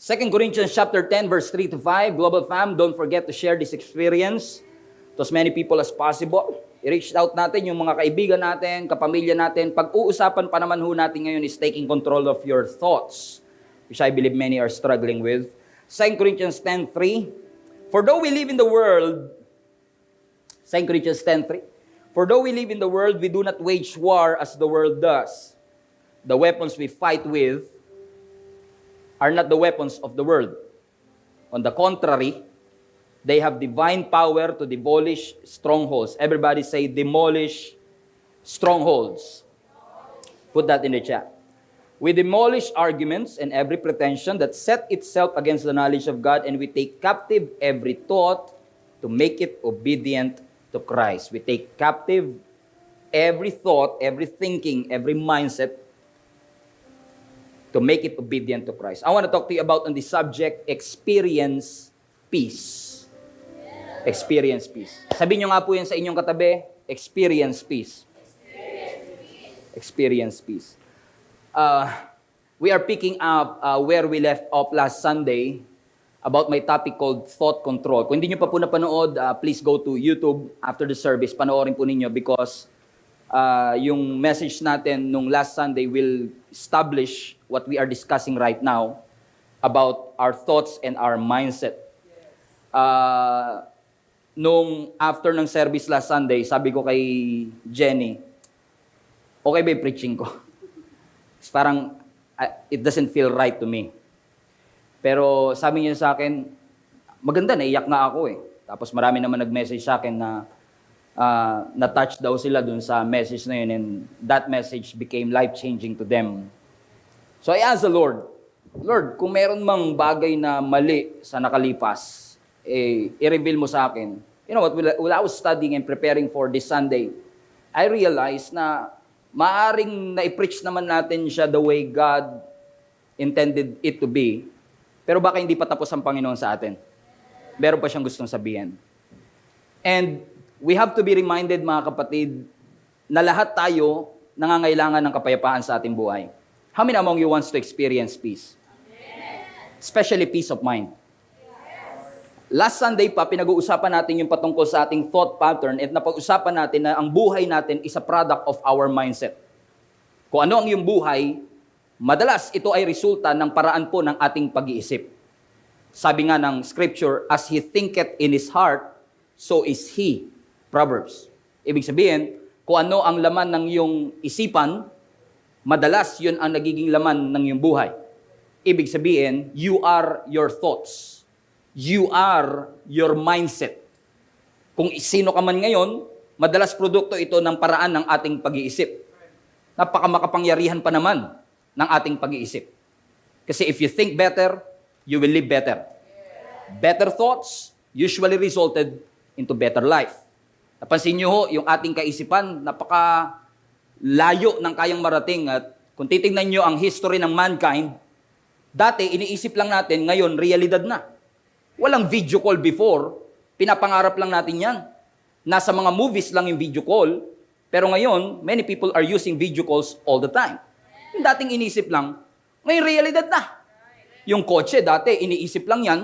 2 Corinthians chapter 10, verse 3 to 5. Global Fam, don't forget to share this experience to as many people as possible. I-reach out natin yung mga kaibigan natin, kapamilya natin. Pag-uusapan pa naman ho natin ngayon is taking control of your thoughts, which I believe many are struggling with. 2 Corinthians 10:3. For though we live in the world, 2 Corinthians 10:3. For though we live in the world, we do not wage war as the world does. The weapons we fight with are not the weapons of the world. On the contrary, they have divine power to demolish strongholds. Everybody say, demolish strongholds. Put that in the chat. We demolish arguments and every pretension that set itself against the knowledge of God, and we take captive every thought to make it obedient to Christ. We take captive every thought, every thinking, every mindset to make it obedient to Christ. I want to talk to you about on the subject, experience peace. Experience peace. Sabihin nyo nga po yan sa inyong katabi, experience peace. Experience peace. We are picking up where we left off last Sunday about my topic called thought control. Kung hindi nyo pa po napanood, please go to YouTube after the service. Panoorin po ninyo because yung message natin nung last Sunday will establish what we are discussing right now about our thoughts and our mindset. Nung after ng service last Sunday, sabi ko kay Jenny, okay ba yung preaching ko? It's parang, it doesn't feel right to me. Pero sabi niya sa akin, maganda, naiyak nga ako eh. Tapos marami naman nag-message sa akin na na-touch daw sila dun sa message na yun, and that message became life-changing to them. So I asked the Lord, kung meron mang bagay na mali sa nakalipas, i-reveal mo sa akin. You know what, while I was studying and preparing for this Sunday, I realized na maaring na-preach naman natin siya the way God intended it to be, pero baka hindi pa tapos ang Panginoon sa atin. Meron pa siyang gustong sabihin. And we have to be reminded, mga kapatid, na lahat tayo nangangailangan ng kapayapaan sa ating buhay. How many among you wants to experience peace? Especially peace of mind. Last Sunday pa, pinag-uusapan natin yung patungkol sa ating thought pattern at napag-usapan natin na ang buhay natin is a product of our mindset. Kung ano ang iyong buhay, madalas ito ay resulta ng paraan po ng ating pag-iisip. Sabi nga ng scripture, as he thinketh in his heart, so is he. Proverbs. Ibig sabihin, kung ano ang laman ng iyong isipan, madalas yun ang nagiging laman ng iyong buhay. Ibig sabihin, you are your thoughts. You are your mindset. Kung sino ka man ngayon, madalas produkto ito ng paraan ng ating pag-iisip. Napakamakapangyarihan pa naman ng ating pag-iisip. Kasi if you think better, you will live better. Better thoughts usually resulted into better life. Napansin niyo ho, yung ating kaisipan, napaka-layo ng kayang marating. At kung titingnan niyo ang history ng mankind, dati iniisip lang natin, ngayon realidad na. Walang video call before, pinapangarap lang natin yan. Nasa mga movies lang yung video call, pero ngayon, many people are using video calls all the time. Yung dating iniisip lang, ngayon realidad na. Yung kotse, dati iniisip lang yan,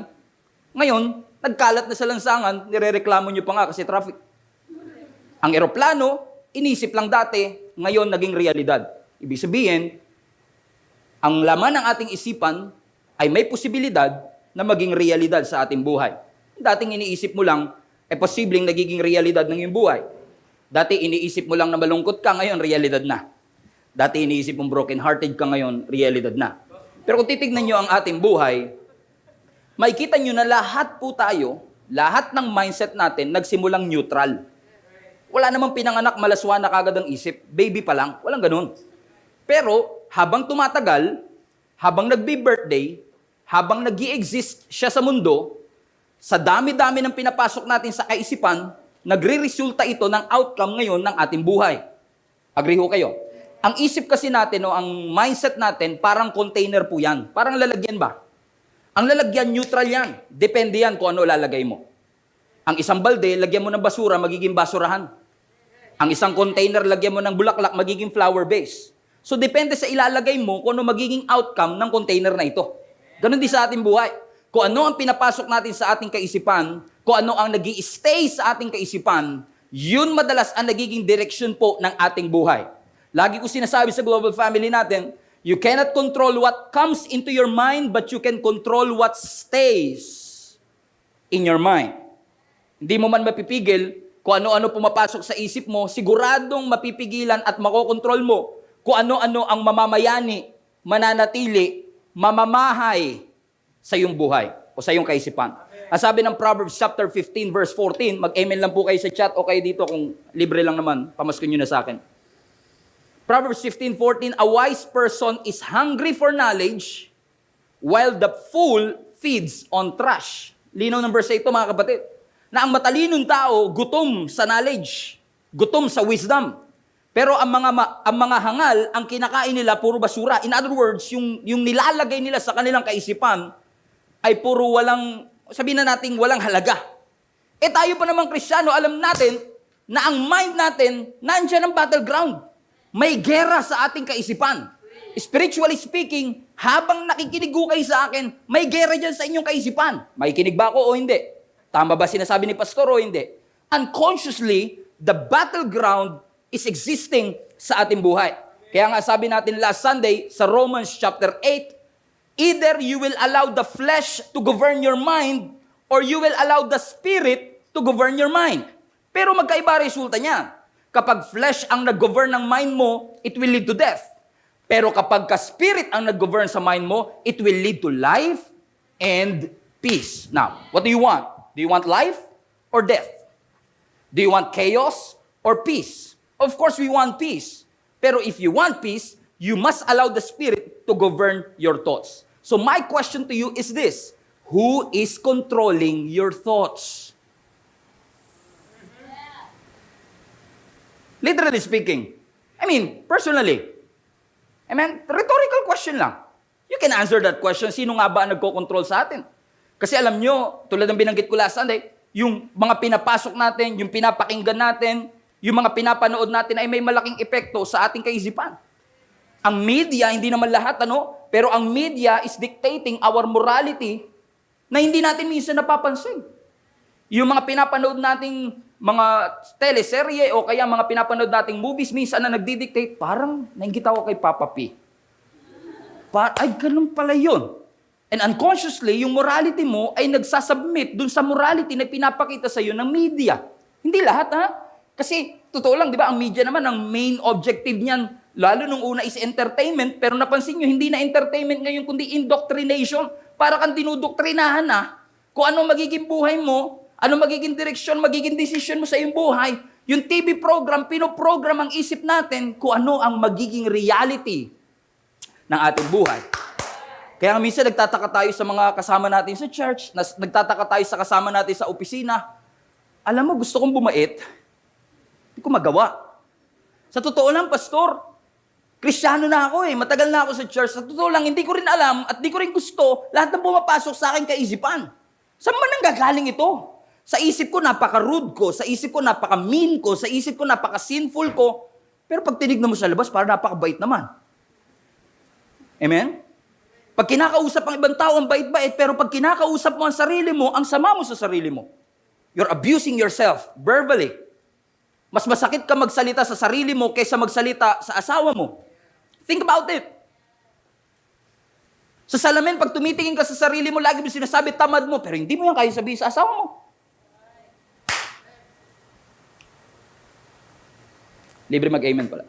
ngayon, nagkalat na sa lansangan, nirereklamo nyo pa nga kasi traffic. Ang eroplano, inisip lang dati, ngayon naging realidad. Ibig sabihin, ang laman ng ating isipan ay may posibilidad na maging realidad sa ating buhay. Dating iniisip mo lang, posibleng nagiging realidad ng iyong buhay. Dati iniisip mo lang na malungkot ka, ngayon realidad na. Dati iniisip mong broken-hearted ka, ngayon realidad na. Pero kung titignan nyo ang ating buhay, makikita nyo na lahat po tayo, lahat ng mindset natin, nagsimulang neutral. Wala namang pinanganak, malaswa na kagad ang isip. Baby pa lang. Walang ganun. Pero, habang tumatagal, habang nagbi-birthday, habang nag-i-exist siya sa mundo, sa dami-dami ng pinapasok natin sa kaisipan, nagre-resulta ito ng outcome ngayon ng ating buhay. Agree ho kayo? Ang isip kasi natin, ang mindset natin, parang container po yan. Parang lalagyan ba? Ang lalagyan, neutral yan. Depende yan kung ano lalagay mo. Ang isang balde, lagyan mo ng basura, magiging basurahan. Ang isang container, lagyan mo ng bulaklak, magiging flower base. So, depende sa ilalagay mo kung ano magiging outcome ng container na ito. Ganon din sa ating buhay. Kung ano ang pinapasok natin sa ating kaisipan, kung ano ang nag-i-stay sa ating kaisipan, yun madalas ang nagiging direksyon po ng ating buhay. Lagi ko sinasabi sa global family natin, you cannot control what comes into your mind, but you can control what stays in your mind. Hindi mo man mapipigil kung ano-ano pumapasok sa isip mo, siguradong mapipigilan at makokontrol mo kung ano-ano ang mamamayani, mananatili, mamamahay sa iyong buhay o sa iyong kaisipan. Ang sabi ng Proverbs chapter 15 verse 14, mag-email lang po kayo sa chat o kayo dito kung libre lang naman, pamaskon nyo na sa akin. Proverbs 15:14, a wise person is hungry for knowledge while the fool feeds on trash. Linaw ng verse 8 mga kapatid. Na ang matalinong tao, gutom sa knowledge, gutom sa wisdom. Pero ang mga hangal, ang kinakain nila, puro basura. In other words, yung nilalagay nila sa kanilang kaisipan, ay puro walang, sabihin na natin, walang halaga. Eh tayo pa namang Kristiyano, alam natin na ang mind natin, nandiyan ang battleground. May gera sa ating kaisipan. Spiritually speaking, habang nakikinig ko kayo sa akin, may gera dyan sa inyong kaisipan. May kinig ba ako o hindi? Tama ba sinasabi ni Pastor o hindi? Unconsciously, the battleground is existing sa ating buhay. Kaya nga sabi natin last Sunday sa Romans chapter 8, either you will allow the flesh to govern your mind or you will allow the spirit to govern your mind. Pero magkaiba resulta niya. Kapag flesh ang nag-govern ng mind mo, it will lead to death. Pero kapag ka-spirit ang nag-govern sa mind mo, it will lead to life and peace. Now, what do you want? Do you want life or death? Do you want chaos or peace? Of course, we want peace. Pero if you want peace, you must allow the Spirit to govern your thoughts. So my question to you is this: who is controlling your thoughts? Literally speaking. I mean, personally. Rhetorical question lang. You can answer that question. Sino nga ba ang nagko-control sa atin? Kasi alam nyo, tulad ng binanggit ko last Sunday, yung mga pinapasok natin, yung pinapakinggan natin, yung mga pinapanood natin ay may malaking epekto sa ating kaisipan. Ang media, hindi naman lahat, pero ang media is dictating our morality na hindi natin minsan napapansin. Yung mga pinapanood nating mga teleserye o kaya mga pinapanood nating movies, minsan na nagdidictate, parang nainggit ako kay Papa P. Ay, ganun pala yun. And unconsciously, yung morality mo ay nagsasubmit dun sa morality na pinapakita sa iyo ng media. Hindi lahat, ha? Kasi, totoo lang, di ba, ang media naman, ang main objective niyan, lalo nung una is entertainment, pero napansin nyo, hindi na entertainment ngayon, kundi indoctrination. Para kang dinudoktrinahan na kung ano magiging buhay mo, ano magiging direksyon, magiging desisyon mo sa iyong buhay. Yung TV program, pinoprogram ang isip natin kung ano ang magiging reality ng ating buhay. Kaya minsan nagtataka tayo sa mga kasama natin sa church, nagtataka tayo sa kasama natin sa opisina. Alam mo, gusto kong bumait, hindi ko magawa. Sa totoo lang, Pastor, Kristiyano na ako matagal na ako sa church. Sa totoo lang, hindi ko rin alam at hindi ko rin gusto lahat ng pumapasok sa akin kaisipan. Saan man nanggagaling ito? Sa isip ko, napaka-rude ko. Sa isip ko, napaka-mean ko. Sa isip ko, napaka-sinful ko. Pero pag tinignan mo sa labas, parang napaka-bait naman. Amen? Pag kinakausap ang ibang tao, ang bait-bait. Pero pag kinakausap mo ang sarili mo, ang sama mo sa sarili mo. You're abusing yourself verbally. Mas masakit ka magsalita sa sarili mo kaysa magsalita sa asawa mo. Think about it. Sa salamin, pag tumitingin ka sa sarili mo, lagi mo sinasabi, tamad mo. Pero hindi mo yan kaya sabihin sa asawa mo. Libre mag-amen pala.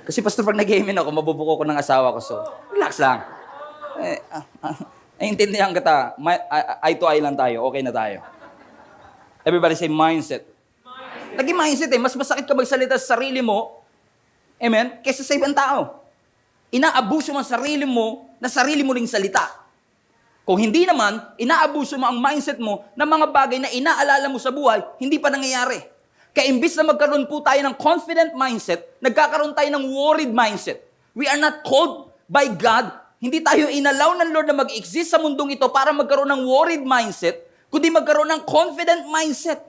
Kasi Pastor, pag nag-amen ako, mabubuko ko ng asawa ko. So, relax lang. Intindihan kita. Eye to eye lang tayo. Okay na tayo. Everybody say mindset. Naging mindset mas masakit ka magsalita sa sarili mo, amen, kaysa sa ibang tao. Inaabuso mo ang sarili mo na sarili mo ring salita. Kung hindi naman, inaabuso mo ang mindset mo ng mga bagay na inaalala mo sa buhay, hindi pa nangyayari. Kaya imbis na magkaroon po tayo ng confident mindset, nagkakaroon tayo ng worried mindset. We are not called by God. Hindi tayo inalaw ng Lord na mag-exist sa mundong ito para magkaroon ng worried mindset, kundi magkaroon ng confident mindset.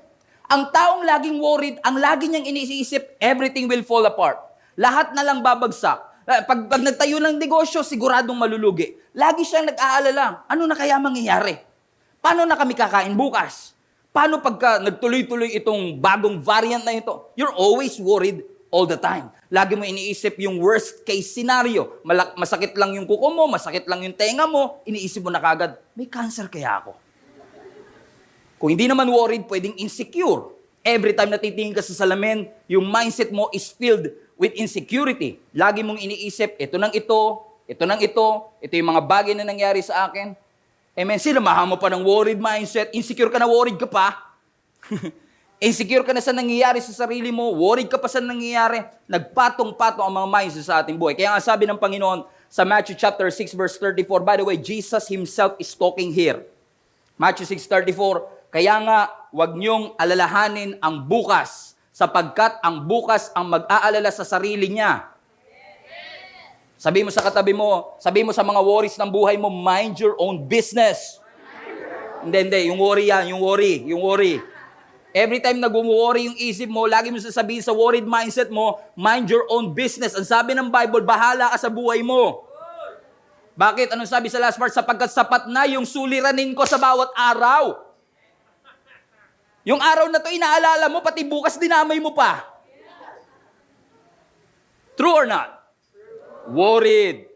Ang taong laging worried, ang lagi niyang iniisip, everything will fall apart. Lahat na lang babagsak. Pag nagtayo ng negosyo, siguradong malulugi. Lagi siyang nag-aalala, ano na kaya mangyayari? Paano na kami kakain bukas? Paano pagka nagtuloy-tuloy itong bagong variant na ito? You're always worried all the time. Lagi mo iniisip yung worst case scenario. Masakit lang yung kuko mo, masakit lang yung tenga mo, iniisip mo na kagad, may cancer kaya ako? Kung hindi naman worried, pwedeng insecure. Every time natitingin ka sa salamin, yung mindset mo is filled with insecurity. Lagi mong iniisip, ito yung mga bagay na nangyari sa akin. Amen. Sinamahan mo pa ng worried mindset, insecure ka na, worried ka pa. Insecure ka na sa nangyayari sa sarili mo, worried ka pa sa nangyayari, nagpatong-patong ang mga mindset sa ating buhay. Kaya nga sabi ng Panginoon sa Matthew chapter 6 verse 34, by the way, Jesus himself is talking here. Matthew 6:34, kaya nga huwag niyong alalahanin ang bukas, sapagkat ang bukas ang mag-aalala sa sarili niya. Sabi mo sa katabi mo, sabi mo sa mga worries ng buhay mo, mind your own business. Hindi, yung worry yan, yung worry. Every time nag-worry yung isip mo, lagi mo sasabihin sa worried mindset mo, mind your own business. Ang sabi ng Bible, bahala ka sa buhay mo. Bakit? Anong sabi sa last part? Sapagkat sapat na yung suliranin ko sa bawat araw. Yung araw na to, inaalala mo, pati bukas dinamay mo pa. True or not? Worried.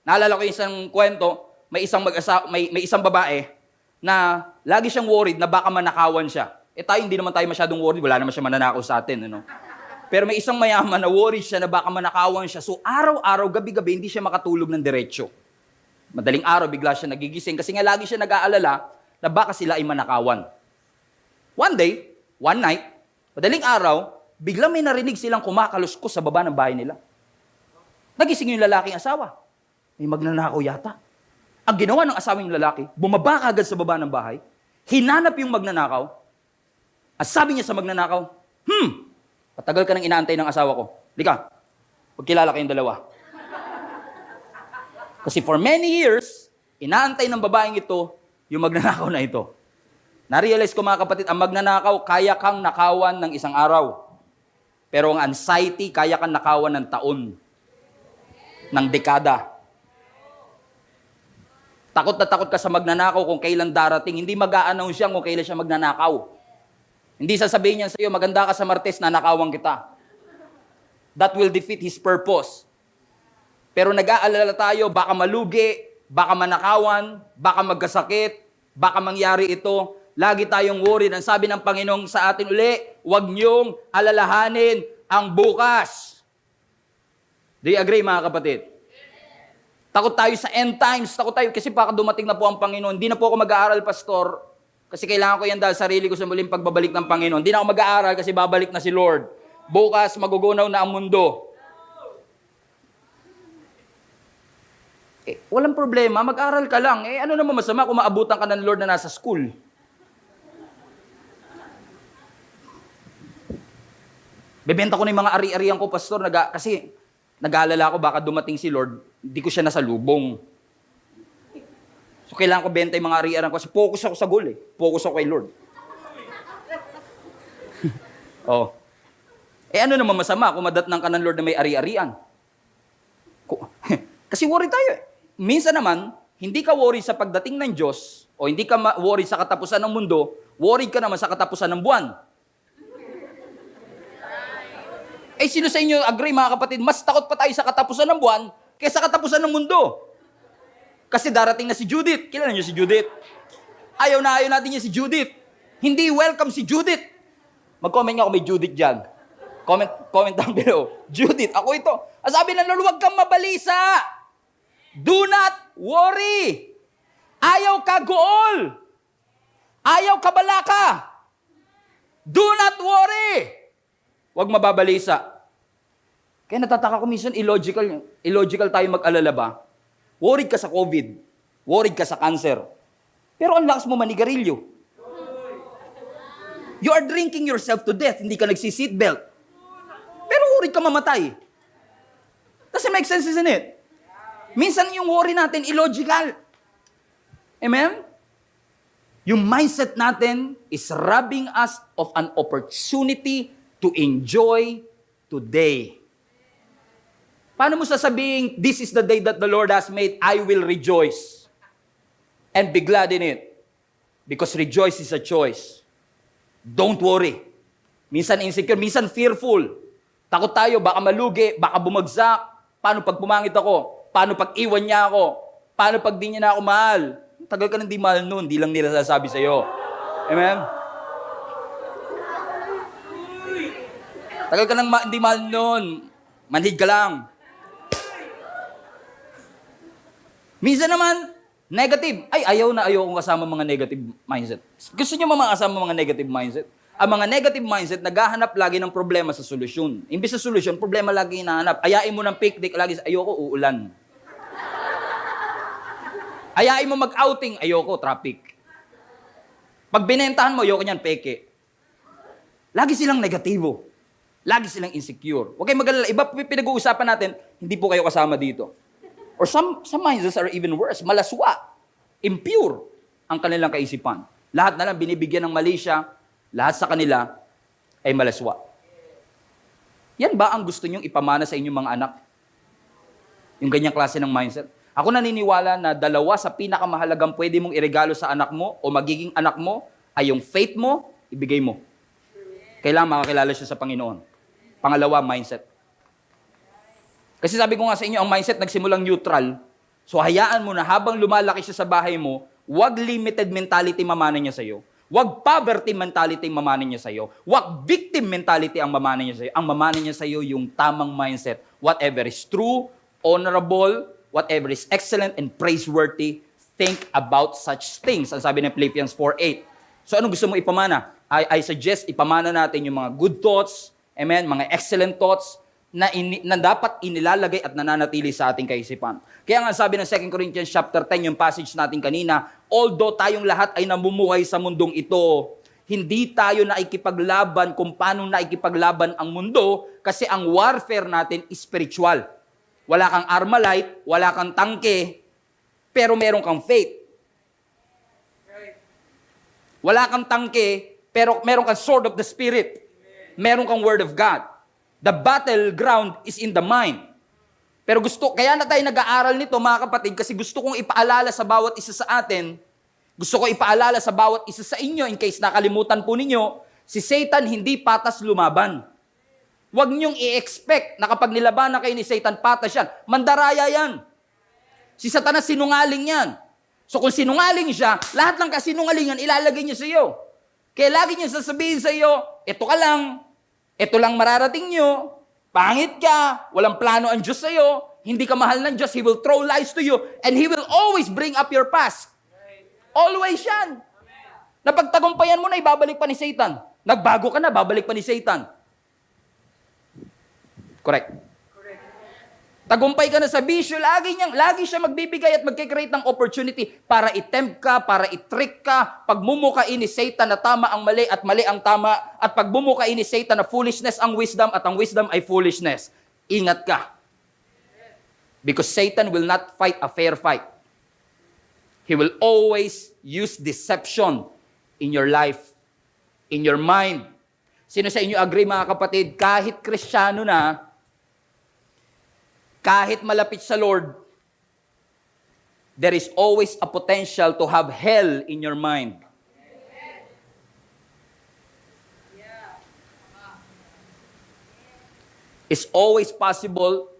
Naalala ko yung isang kwento, may isang babae na lagi siyang worried na baka manakawan siya. Tayo, hindi naman tayo masyadong worried. Wala naman siya mananakaw sa atin. Ano? Pero may isang mayaman na worried siya na baka manakawan siya. So, araw-araw, gabi-gabi, hindi siya makatulog ng diretsyo. Madaling araw, bigla siya nagigising. Kasi nga lagi siya nag-aalala na baka sila ay manakawan. One night, madaling araw, bigla may narinig silang kumakaluskos sa baba ng bahay nila. Nagising yung lalaking asawa. May magnanakaw yata. Ang ginawa ng asawa yung lalaki, bumaba kagad sa baba ng bahay, hinanap yung magnanakaw, at sabi niya sa magnanakaw, patagal ka nang inaantay ng asawa ko. Lika, magkilala kayong dalawa. Kasi for many years, inaantay ng babaeng ito, yung magnanakaw na ito. Na-realize ko mga kapatid, ang magnanakaw, kaya kang nakawan ng isang araw. Pero ang anxiety, kaya kang nakawan ng taon. Ng dekada. Takot na takot ka sa magnanakaw kung kailan darating. Hindi mag-a-announce siya kung kailan siya magnanakaw. Hindi sasabihin niya sa iyo, maganda ka sa Martes, nanakawang kita. That will defeat his purpose. Pero nag-aalala tayo, baka malugi, baka manakawan, baka magkasakit, baka mangyari ito. Lagi tayong worried. Ang sabi ng Panginoon sa atin uli, huwag niyong alalahanin ang bukas. Do you agree mga kapatid? Takot tayo sa end times. Takot tayo kasi baka dumating na po ang Panginoon. Hindi na po ako mag-aaral, pastor. Kasi kailangan ko yan dahil sarili ko sa muling pagbabalik ng Panginoon. Hindi na ako mag-aaral kasi babalik na si Lord. Bukas, magugunaw na ang mundo. Walang problema, mag-aral ka lang. Ano naman masama kung maabutan ka ng Lord na nasa school? Bebenta ko na yung mga ari-arian ko, pastor, kasi nag-aalala ko baka dumating si Lord, hindi ko siya nasa lubong. So, kailangan ko benta yung mga ari-arian ko kasi focus ako sa goal eh. Focus ako kay Lord. Oh. Ano naman masama kung madatnang ka ng Lord na may ari-arian? Kasi worry tayo eh. Minsan naman, hindi ka worry sa pagdating ng Diyos o hindi ka worry sa katapusan ng mundo, worry ka naman sa katapusan ng buwan. Sino sa inyo agree mga kapatid, mas takot pa tayo sa katapusan ng buwan kaysa sa katapusan ng mundo. Kasi darating na si Judith. Kilala niyo si Judith? Ayaw natin niya si Judith. Hindi welcome si Judith. Mag-comment nga kung may Judith dyan. Comment down below. Judith, ako ito. Ang sabi ng Lord, huwag kang mabalisa. Do not worry. Ayaw ka gool. Ayaw ka balaka. Do not worry. Huwag mababalisa. Kaya natataka ko minsan, illogical tayo mag-alala ba? Worried ka sa COVID. Worried ka sa cancer. Pero ang lakas mo manigarilyo. You are drinking yourself to death. Hindi ka nagsi-seatbelt. Pero worried ka mamatay. Doesn't make sense, isn't it? Minsan yung worry natin, illogical. Amen? Yung mindset natin is robbing us of an opportunity to enjoy today. Paano mo sasabihin, this is the day that the Lord has made, I will rejoice and be glad in it? Because rejoice is a choice. Don't worry. Minsan insecure, minsan fearful. Takot tayo, baka malugi, baka bumagsak. Paano pag pumangit ako? Paano pag iwan niya ako? Paano pag di niya na ako mahal? Tagal ka nang di mahal noon, di lang nila sasabi sa'yo. Amen? Tagal ka nang di mahal noon, manhid ka lang. Minsan naman, negative. Ay, ayaw kong kasama mga negative mindset. Gusto niyo kasama mga negative mindset? Ang mga negative mindset, naghahanap lagi ng problema sa solusyon. Imbis sa solusyon, problema lagi hinahanap. Ayain mo ng picnic, lagi ayoko, uulan. Ayain mo mag-outing, ayoko, traffic. Pag binentahan mo, ayoko niyan, peke. Lagi silang negatibo. Lagi silang insecure. Huwag kayong mag-alala. Iba pinag-uusapan natin, hindi po kayo kasama dito. Or some mindsets are even worse. Malaswa. Impure ang kanilang kaisipan. Lahat na lang binibigyan ng mali siya. Lahat sa kanila ay malaswa. Yan ba ang gusto nyong ipamana sa inyong mga anak? Yung ganyang klase ng mindset? Ako naniniwala na dalawa sa pinakamahalagang pwede mong iregalo sa anak mo o magiging anak mo ay yung faith mo, ibigay mo. Kailangan makakilala siya sa Panginoon. Pangalawa, mindset. Kasi sabi ko nga sa inyo, ang mindset nagsimulang neutral. So hayaan mo na habang lumalaki siya sa bahay mo, wag limited mentality mamana niya sa'yo. Wag poverty mentality ang mamana niya sa'yo. Wag victim mentality ang mamana niya sa'yo. Ang mamana niya sa'yo yung tamang mindset. Whatever is true, honorable, whatever is excellent and praiseworthy, think about such things. Ang sabi ng Philippians 4:8. So ano gusto mo ipamana? I suggest ipamana natin yung mga good thoughts, amen, mga excellent thoughts, na dapat inilalagay at nananatili sa ating kaisipan. Kaya nga sabi ng 2 Corinthians chapter 10, yung passage natin kanina, although tayong lahat ay namumuhay sa mundong ito, hindi tayo naikipaglaban kung paano naikipaglaban ang mundo kasi ang warfare natin is spiritual. Wala kang Armalite, wala kang tangke, pero meron kang faith. Wala kang tangke, pero meron kang sword of the Spirit. Meron kang word of God. The battleground is in the mind. Pero kaya na tayo nag-aaral nito mga kapatid, kasi gusto kong ipaalala sa bawat isa sa atin, gusto ko ipaalala sa bawat isa sa inyo, in case nakalimutan po ninyo, si Satan hindi patas lumaban. Huwag niyong i-expect na kapag nilabanan kayo ni Satan, patas yan. Mandaraya yan. Si Satanas sinungaling yan. So kung sinungaling siya, lahat ng kasinungalingan ilalagay niya sa iyo. Kaya lagi niya sasabihin sa iyo, ito ka lang, ito lang mararating nyo, pangit ka, walang plano ang Diyos sa'yo, hindi ka mahal ng Diyos, He will throw lies to you, and He will always bring up your past. Always yan. Napagtagumpayan mo na, ibabalik pa ni Satan. Nagbago ka na, babalik pa ni Satan. Correct. Tagumpay ka na sa bisyo, lagi siya magbibigay at magkikreate ng opportunity para i-tempt ka, para i-trick ka, pagmumukain ni Satan na tama ang mali at mali ang tama, at pagmumukain ni Satan na foolishness ang wisdom at ang wisdom ay foolishness. Ingat ka. Because Satan will not fight a fair fight. He will always use deception in your life, in your mind. Sino sa inyo agree mga kapatid, kahit Kristiyano na, kahit malapit sa Lord, there is always a potential to have hell in your mind. It's always possible,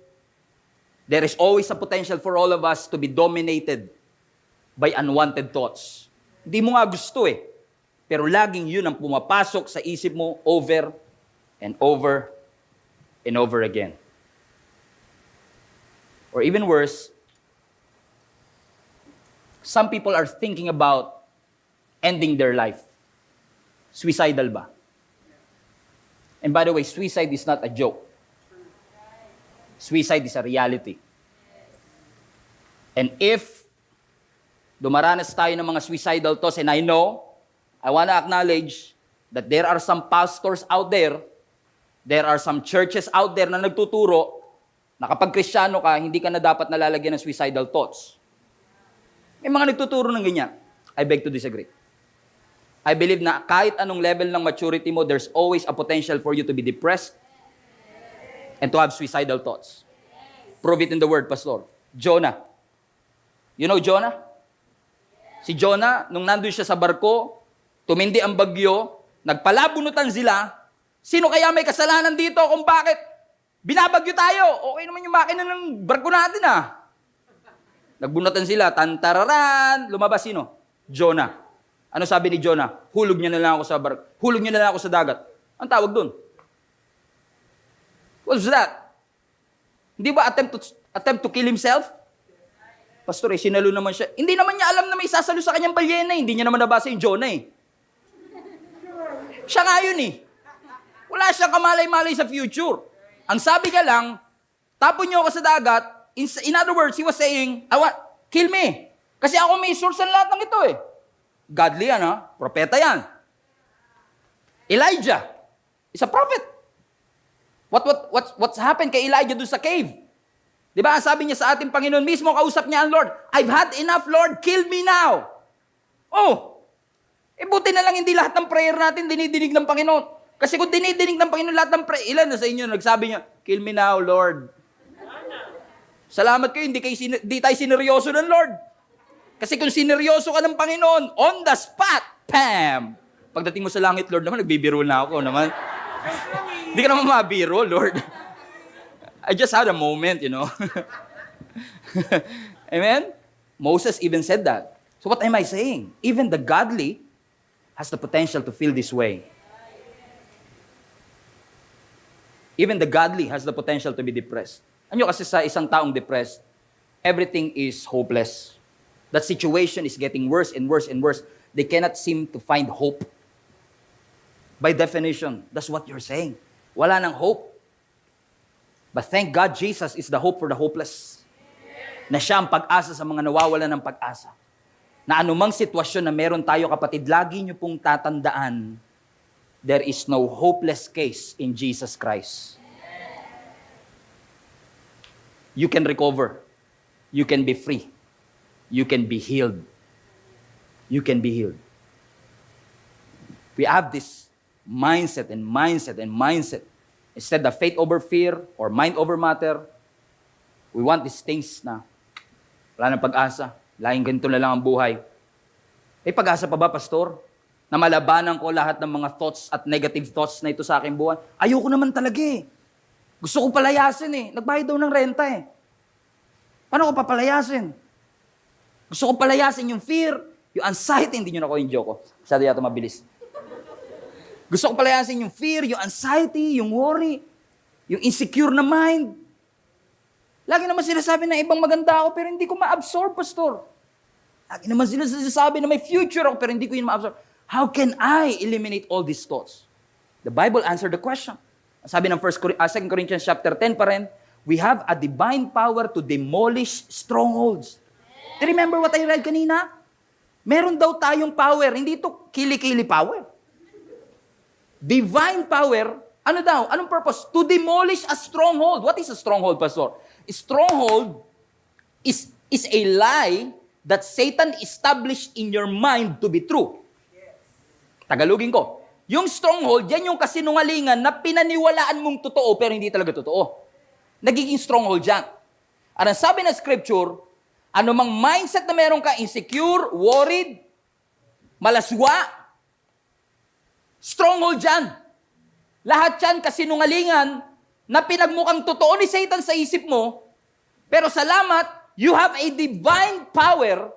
there is always a potential for all of us to be dominated by unwanted thoughts. Hindi mo nga gusto pero laging yun ang pumapasok sa isip mo over and over and over again. Or even worse, some people are thinking about ending their life. Suicidal ba? And by the way, suicide is not a joke. Suicide is a reality. And if dumaranas tayo ng mga suicidal thoughts, and I want to acknowledge that there are some pastors out there are some churches out there na nagtuturo na kapag Kristiyano ka, hindi ka na dapat nalalagyan ng suicidal thoughts. May mga nagtuturo ng ganyan. I beg to disagree. I believe na kahit anong level ng maturity mo, there's always a potential for you to be depressed and to have suicidal thoughts. Prove it in the word, Pastor. Jonah. You know Jonah? Si Jonah, nung nandun siya sa barko, tumindi ang bagyo, nagpalabunutan sila. Sino kaya may kasalanan dito kung bakit binabagyo tayo? Okay naman yung makina ng barko natin Nagbunutan sila, tantararan, lumabas sino? Jonah. Ano sabi ni Jonah? Hulog niya na lang ako sa barko. Hulog niya na lang ako sa dagat. Ang tawag dun? What's that? Hindi ba attempt to kill himself? Pastor, sinalo naman siya. Hindi naman niya alam na may sasalo sa kanyang balyena. Hindi niya naman nabasa yung Jonah Siya nga yun Wala siyang kamalay-malay sa future. Ang sabi niya lang, tapon niyo ako sa dagat. In other words, he was saying, kill me. Kasi ako may source ng lahat ng ito Godly yan Propeta yan. Elijah is a prophet. What's happened kay Elijah doon sa cave? Di ba? Sabi niya sa ating Panginoon mismo, kausap niya ang Lord, I've had enough, Lord, kill me now. Buti na lang hindi lahat ng prayer natin dinidinig ng Panginoon. Kasi kung dinidinig ng Panginoon lahat ng prayer, ilan na sa inyo nagsabi niya, kill me now, Lord. Salamat kayo, hindi tayo sineryoso ng Lord. Kasi kung sineryoso ka ng Panginoon, on the spot, pam! Pagdating mo sa langit, Lord naman, nagbibiro na ako naman. Hindi ka naman mabiro, Lord. I just had a moment, Amen? Moses even said that. So what am I saying? Even the godly has the potential to feel this way. Even the godly has the potential to be depressed. Ano kasi sa isang taong depressed, everything is hopeless. That situation is getting worse and worse and worse. They cannot seem to find hope. By definition, that's what you're saying. Wala nang hope. But thank God, Jesus is the hope for the hopeless. Na siya ang pag-asa sa mga nawawalan ng pag-asa. Na anumang sitwasyon na meron tayo, kapatid, lagi niyo pong tatandaan, there is no hopeless case in Jesus Christ. You can recover. You can be free. You can be healed. You can be healed. We have this mindset. Instead of faith over fear or mind over matter, we want these things na wala nang pag-asa. Laging ganito na lang ang buhay. May pag-asa pa ba, Pastor? Na malabanan ko lahat ng mga thoughts at negative thoughts na ito sa aking buhay? Ayoko naman talaga Gusto ko palayasin Nagbayad daw ng renta Paano ko papalayasin? Gusto ko palayasin yung fear, yung anxiety, hindi nyo na ko yung joke ko. Masyado yata mabilis. Gusto ko palayasin yung fear, yung anxiety, yung worry, yung insecure na mind. Lagi naman sinasabi na ibang maganda ako, pero hindi ko ma-absorb, Pastor. Lagi naman sinasabi na may future ako, pero hindi ko yun ma-absorb. How can I eliminate all these thoughts? The Bible answered the question. Sabi ng 2 Corinthians chapter 10 pa rin, we have a divine power to demolish strongholds. Remember what I read kanina? Meron daw tayong power. Hindi ito kili-kili power. Divine power, ano daw? Anong purpose? To demolish a stronghold. What is a stronghold, Pastor? A stronghold is a lie that Satan established in your mind to be true. Tagalogin ko. Yung stronghold, yan yung kasinungalingan na pinaniwalaan mong totoo pero hindi talaga totoo. Nagiging stronghold yan. At ang sabi ng scripture, anumang mindset na meron ka, insecure, worried, malaswa, stronghold dyan. Lahat yan kasinungalingan na pinagmukhang totoo ni Satan sa isip mo, pero salamat, you have a divine power,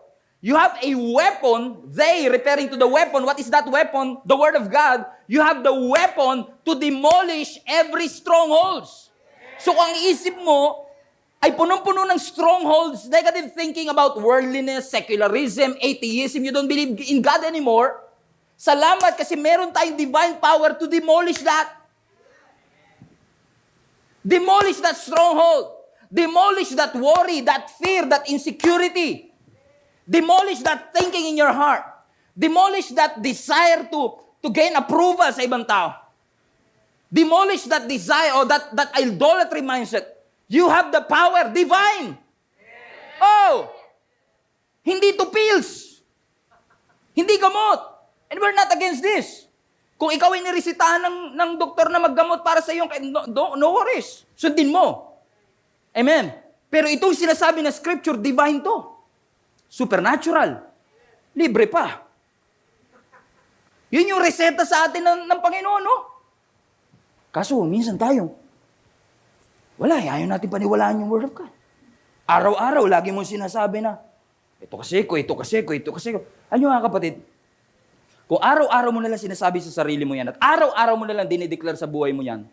you have a weapon, referring to the weapon, what is that weapon? The Word of God. You have the weapon to demolish every strongholds. So kung ang isip mo ay punong-puno ng strongholds, negative thinking about worldliness, secularism, atheism, you don't believe in God anymore, salamat kasi meron tayong divine power to demolish that. Demolish that stronghold. Demolish that worry, that fear, that insecurity. Demolish that thinking in your heart. Demolish that desire to gain approval sa ibang tao. Demolish that desire or that idolatry mindset. You have the power, divine. Oh! Hindi to pills. Hindi gamot. And we're not against this. Kung ikaw ay niresitahan ng doktor na maggamot para sa iyo, no worries. Sundin mo. Amen. Pero itong sinasabi na scripture, divine to. Supernatural. Libre pa. Yun yung reseta sa atin ng Panginoon, no? Kaso, minsan tayo, wala, ayaw natin paniwalaan yung Word of God. Araw-araw, lagi mong sinasabi na, ito kasi ko. Ano mga kapatid? Kung araw-araw mo nalang sinasabi sa sarili mo yan, at araw-araw mo nalang dinideclare sa buhay mo yan,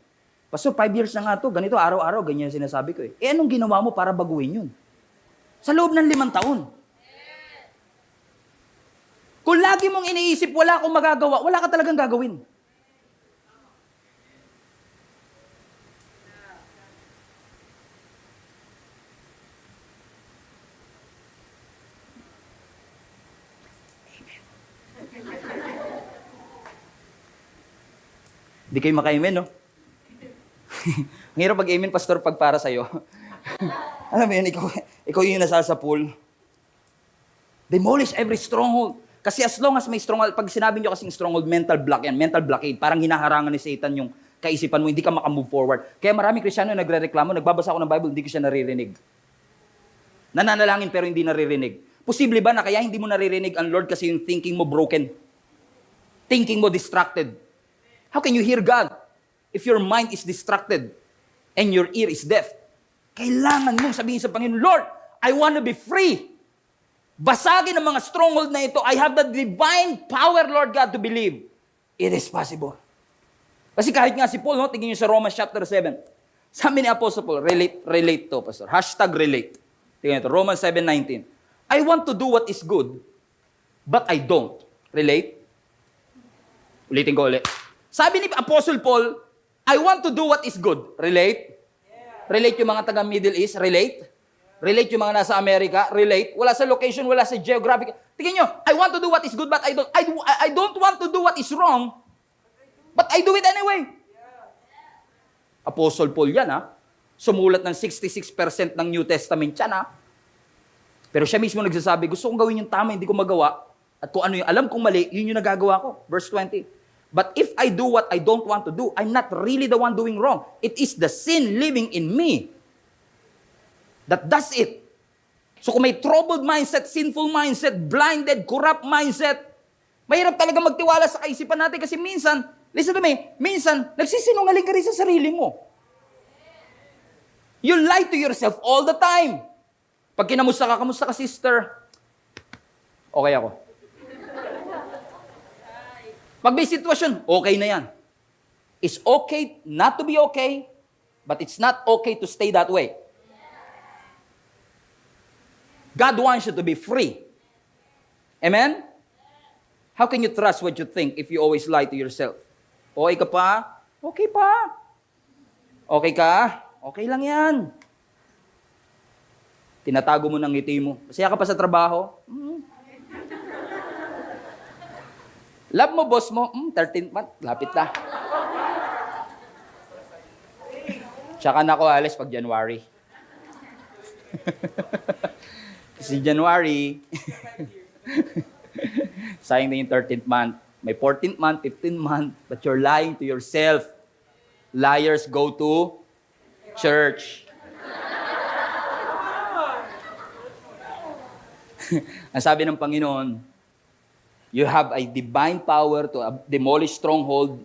Pastor, 5 years na nga to, ganito, araw-araw, ganyan sinasabi ko eh. Eh, anong ginawa mo para baguhin yun? Sa loob ng 5 taon. Kung lagi mong iniisip, wala akong magagawa, wala ka talagang gagawin. Hindi kayo maka-amen, no? Ang hirap mag-amen, Pastor, pag para sa'yo. Alam mo yun, ikaw yung nasa sa pool. Demolish every stronghold. Kasi as long as may stronghold, pag sinabi nyo kasing stronghold, mental block yan, mental blockade. Parang hinaharangan ni Satan yung kaisipan mo, hindi ka makamove forward. Kaya maraming Kristiyano nagre-reklamo, nagbabasa ako ng Bible, hindi ko siya naririnig. Nananalangin pero hindi naririnig. Posible ba na kaya hindi mo naririnig ang Lord kasi yung thinking mo broken? Thinking mo distracted? How can you hear God if your mind is distracted and your ear is deaf? Kailangan mong sabihin sa Panginoon, Lord, I want to be free. Basagin ang mga stronghold na ito. I have the divine power, Lord God, to believe. It is possible. Kasi kahit nga si Paul, no, tingin nyo sa Romans chapter 7. Sabi ni Apostle Paul, relate to, Pastor. #relate. Tingnan ito, Romans 7:19. I want to do what is good, but I don't. Relate? Ulitin ko ulit. Sabi ni Apostle Paul, I want to do what is good. Relate? Relate yung mga taga Middle East? Relate? Relate yung mga nasa Amerika? Relate? Wala sa location, wala sa geographic. Tingnan nyo, I want to do what is good, but I don't want to do what is wrong, but I do it anyway. Apostle Paul yan, ha? Sumulat ng 66% ng New Testament yan, ha? Pero siya mismo nagsasabi, gusto kong gawin yung tama, hindi ko magawa. At kung ano yung alam kong mali, yun yung nagagawa ko. Verse 20. But if I do what I don't want to do, I'm not really the one doing wrong. It is the sin living in me that does it. So kung may troubled mindset, sinful mindset, blinded, corrupt mindset, mahirap talaga magtiwala sa kaisipan natin kasi minsan, listen to me, minsan, nagsisinungaling ka rin sa sarili mo. You lie to yourself all the time. Pag kamusta ka sister? Okay ako. Pag may sitwasyon, okay na yan. It's okay not to be okay, but it's not okay to stay that way. God wants you to be free. Amen? How can you trust what you think if you always lie to yourself? Okay ka pa? Okay pa. Okay ka? Okay lang yan. Tinatago mo ng ngiti mo. Masaya ka pa sa trabaho? Love mo, boss mo? 13th month, lapit na. Tsaka na ako alis pag January. Kasi January, sayang na yung 13th month. May 14th month, 15th month, but you're lying to yourself. Liars go to church. Ang sabi ng Panginoon, you have a divine power to demolish stronghold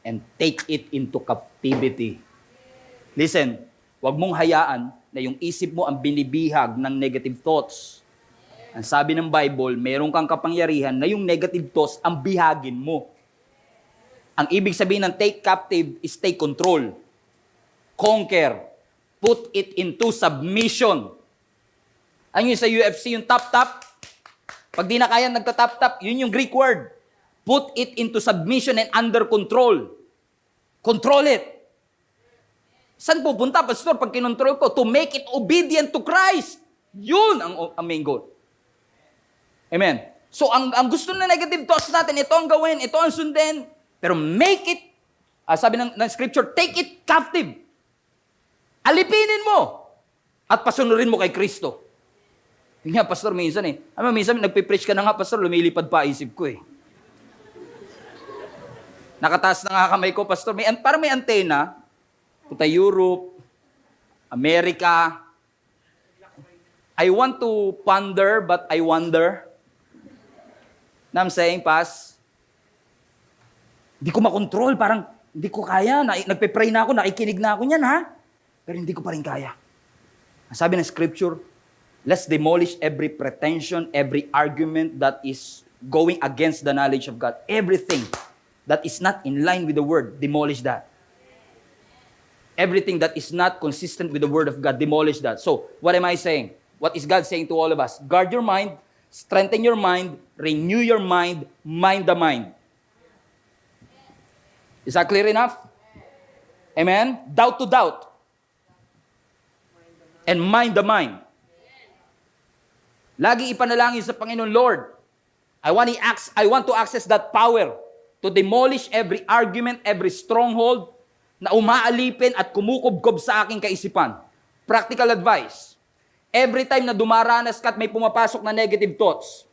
and take it into captivity. Listen, huwag mong hayaan na yung isip mo ang binibihag ng negative thoughts. Ang sabi ng Bible, meron kang kapangyarihan na yung negative thoughts ang bihagin mo. Ang ibig sabihin ng take captive is take control. Conquer. Put it into submission. Ano yung sa UFC, yung tap-tap? Pag di na kaya nagtatap-tap, yun yung Greek word. Put it into submission and under control. Control it. Saan pupunta, Pastor, pag kinontrol ko? To make it obedient to Christ. Yun ang main goal. Amen. So, ang gusto na negative thoughts natin, ito ang gawin, ito ang sundin, pero make it, sabi ng scripture, take it captive. Alipinin mo. At pasunurin mo kay Kristo. Yun nga, Pastor, minsan minsan nagpipreach ka na nga, Pastor, lumilipad pa isip ko eh. Nakataas na nga kamay ko, Pastor, parang may antena, punta Europe, Amerika, I want to ponder, but I wonder. Now I'm saying, Pas, hindi ko makontrol, parang hindi ko kaya. Nagpe-pray na ako, nakikinig na ako niyan, ha? Pero hindi ko pa rin kaya. Ang sabi ng scripture, let's demolish every pretension, every argument that is going against the knowledge of God. Everything that is not in line with the word, demolish that. Everything that is not consistent with the word of God, demolish that. So, what am I saying? What is God saying to all of us? Guard your mind, strengthen your mind, renew your mind, mind the mind. Is that clear enough? Amen? Doubt to doubt. And mind the mind. Lagi ipanalangin sa Panginoon, Lord, I want to access that power to demolish every argument, every stronghold na umaalipin at kumukubkob sa aking kaisipan. Practical advice. Every time na dumaranas ka at may pumapasok na negative thoughts,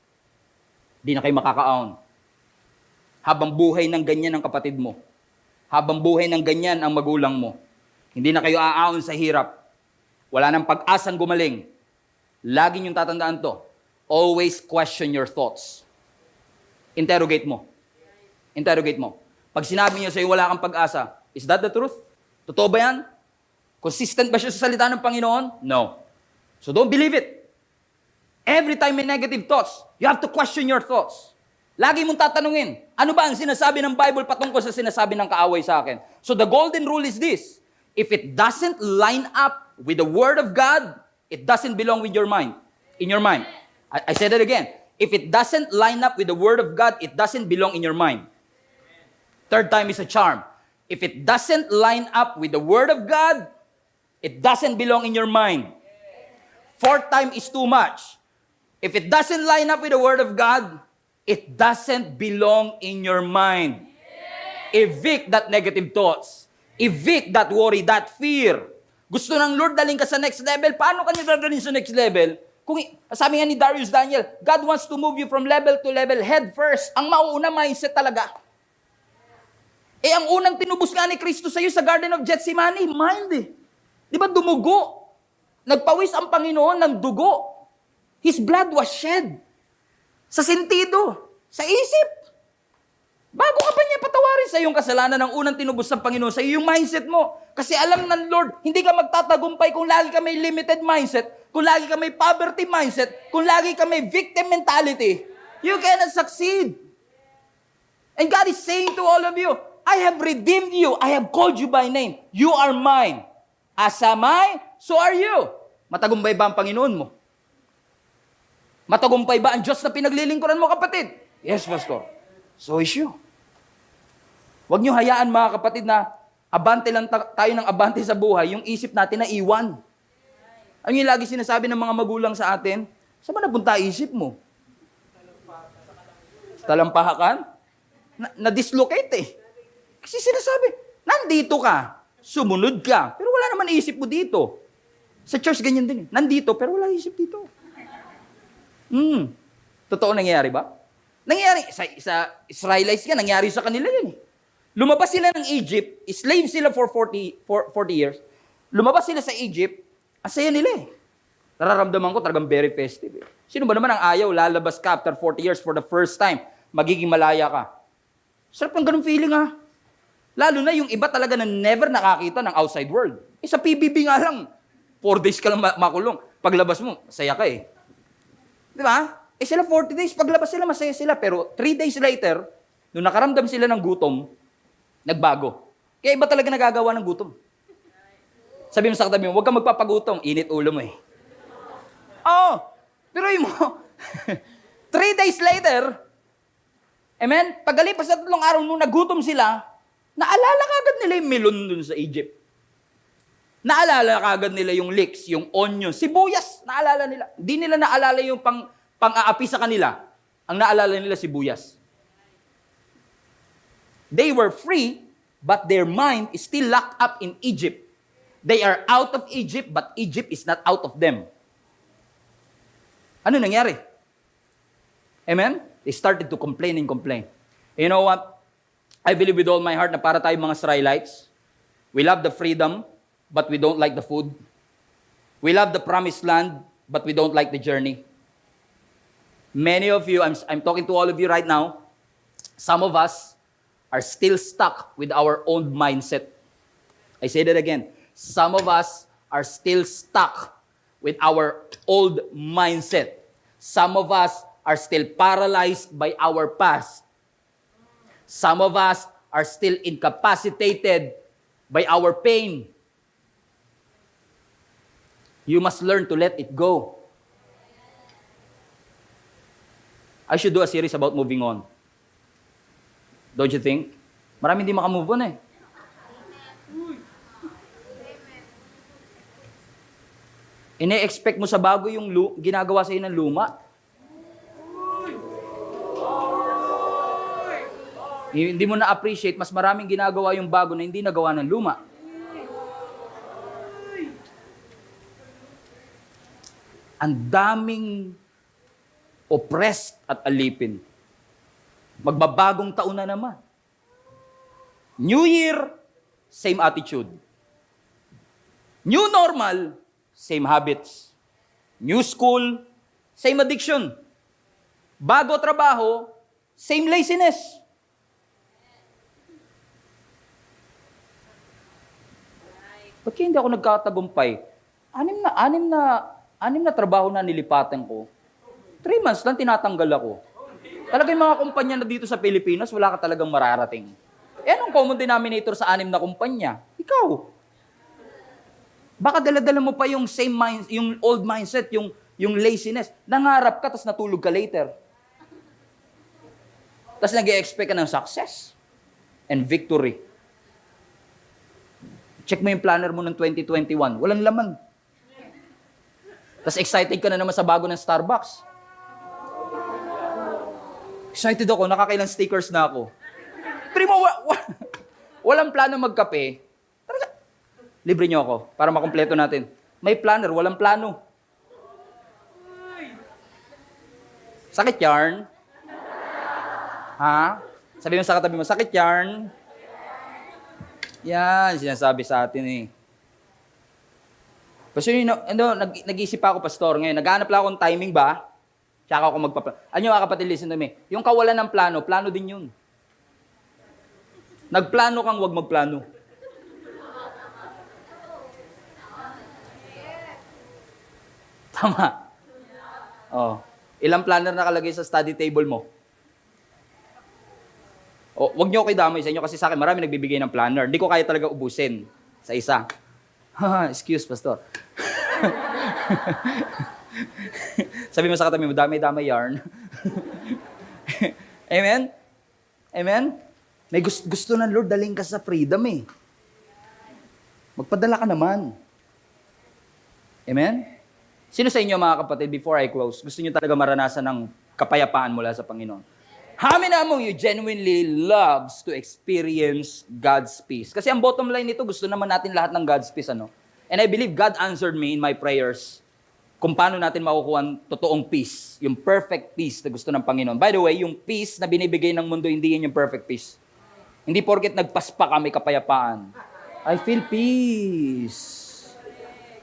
di na kayo makakaahon. Habang buhay ng ganyan ang kapatid mo. Habang buhay ng ganyan ang magulang mo. Hindi na kayo aahon sa hirap. Wala nang pag-asang gumaling. Lagi niyong tatandaan to. Always question your thoughts. Interrogate mo. Interrogate mo. Pag sinabi niyo sa'yo wala kang pag-asa, is that the truth? Totoo ba yan? Consistent ba siya sa salita ng Panginoon? No. So don't believe it. Every time may negative thoughts, you have to question your thoughts. Lagi mong tatanungin, ano ba ang sinasabi ng Bible patungkol sa sinasabi ng kaaway sa akin? So the golden rule is this. If it doesn't line up with the Word of God, it doesn't belong with your mind. In your mind. I said it again. If it doesn't line up with the Word of God, it doesn't belong in your mind. Third time is a charm. If it doesn't line up with the Word of God, it doesn't belong in your mind. Fourth time is too much. If it doesn't line up with the Word of God, it doesn't belong in your mind. Evict that negative thoughts. Evict that worry, that fear. Gusto ng Lord daling ka sa next level. Paano ka niya dadalhin sa next level? Kung sabi nga ni Darius Daniel, God wants to move you from level to level, head first. Ang mauuna, mindset talaga. Ang unang tinubos nga ni Kristo sa iyo sa Garden of Gethsemane, mind eh. Di ba dumugo? Nagpawis ang Panginoon ng dugo. His blood was shed. Sa sentido, sa isip. Bago ka pa niya patawarin sa iyong kasalanan ng unang tinubos ng Panginoon sa iyo, yung mindset mo. Kasi alam ng Lord, hindi ka magtatagumpay kung lagi ka may limited mindset, kung lagi ka may poverty mindset, kung lagi ka may victim mentality. You cannot succeed. And God is saying to all of you, I have redeemed you. I have called you by name. You are mine. As am I, so are you. Matagumpay ba ang Panginoon mo? Matagumpay ba ang Diyos na pinaglilingkuran mo, kapatid? Yes, Pastor. So is you. Huwag niyo hayaan, mga kapatid, na abante lang tayo ng abante sa buhay, yung isip natin na iwan. Ano yung lagi sinasabi ng mga magulang sa atin? Saan ba napunta isip mo? Talampahakan? Na-dislocate eh. Kasi sinasabi, nandito ka, sumunod ka, pero wala naman isip mo dito. Sa church ganyan din eh. Nandito, pero wala isip dito. Totoo nangyayari ba? Nangyayari, sa Israelites nga, nangyayari sa kanila yun eh. Lumabas sila ng Egypt, slave sila for 40 years. Lumabas sila sa Egypt, ang saya nila eh. Nararamdaman ko talagang very festive eh. Sino ba naman ang ayaw, lalabas ka after 40 years for the first time, magiging malaya ka. Sarap ng ganung feeling ha. Lalo na yung iba talaga na never nakakita ng outside world. Sa PBB nga lang, 4 days ka lang makulong. Paglabas mo, masaya ka eh. Di ba? Sila 40 days, paglabas sila, masaya sila. Pero 3 days later, nung nakaramdam sila ng gutom, nagbago. Kaya iba talaga nagagawa ng gutom. Sabi mo sa katabi mo, huwag kang magpapagutom, init ulo mo eh. Pero yung 3 days later, amen, pagalipas sa 3 araw nung nagutom sila, naalala kagad nila yung melon dun sa Egypt. Naalala kagad nila yung leeks, yung onion, sibuyas, naalala nila. Hindi nila naalala yung pang-aapi sa kanila. Ang naalala nila sibuyas. They were free, but their mind is still locked up in Egypt. They are out of Egypt, but Egypt is not out of them. Ano nangyari? Amen? They started to complain and complain. You know what? I believe with all my heart na para tayo mga Israelites, we love the freedom, but we don't like the food. We love the promised land, but we don't like the journey. Many of you, I'm talking to all of you right now, some of us are still stuck with our old mindset. I say that again. Some of us are still stuck with our old mindset. Some of us are still paralyzed by our past. Some of us are still incapacitated by our pain. You must learn to let it go. I should do a series about moving on. Don't you think? Marami hindi makamove on eh. Ine-expect mo sa bago yung ginagawa sa'yo ng luma. Hindi mo na-appreciate, mas maraming ginagawa yung bago na hindi nagawa ng luma. Ang daming oppressed at alipin. Magbabagong taon na naman. New Year, same attitude. New normal, same habits. New school, same addiction. Bago trabaho, same laziness. Ba't kaya hindi ako nagkatagumpay? Anim na trabaho na nilipatan ko. 3 months lang tinatanggal ako. Talaga yung mga kumpanya na dito sa Pilipinas, wala ka talagang mararating. Eh, anong common denominator sa 6 na kumpanya? Ikaw. Baka dala-dala mo pa yung yung old mindset, yung laziness. Nangarap ka, tapos natulog ka later. Tapos nag-e-expect ka ng success and victory. Check mo yung planner mo ng 2021. Walang laman. Tapos excited ka na naman sa bago ng Starbucks. Excited ako, nakakailang stickers na ako. Pero walang plano magkape. Talaga, libre niyo ako para makumpleto natin. May planner, walang plano. Sakit yarn? Ha? Sabi mo sa katabi mo, sakit yarn? Yan, sinasabi sa atin eh. Kasi nag-iisip ako, pastor, ngayon, naghahanap lang akong timing ba? Tsaka ako magpaplano. Ano mga kapatid, listen to me. Yung kawalan ng plano, plano din yun. Nagplano kang wag magplano. Tama. Oh. Ilang planner nakalagay sa study table mo? Oh, wag niyo ako idamay sa inyo kasi sa akin marami nagbibigay ng planner. Hindi ko kaya talaga ubusin sa isa. Excuse, pastor. Sabi mo sa katabi mo, dami-dami yarn. Amen? Amen? May gusto ng Lord, daling ka sa freedom eh. Magpadala ka naman. Amen? Sino sa inyo mga kapatid, before I close, gusto niyo talaga maranasan ng kapayapaan mula sa Panginoon? How many among you genuinely loves to experience God's peace? Kasi ang bottom line nito, gusto naman natin lahat ng God's peace, ano? And I believe God answered me in my prayers kung paano natin makukuha ang totoong peace, yung perfect peace na gusto ng Panginoon. By the way, yung peace na binibigay ng mundo, hindi yan yung perfect peace. Hindi porket nagpaspa ka, may kapayapaan. I feel peace.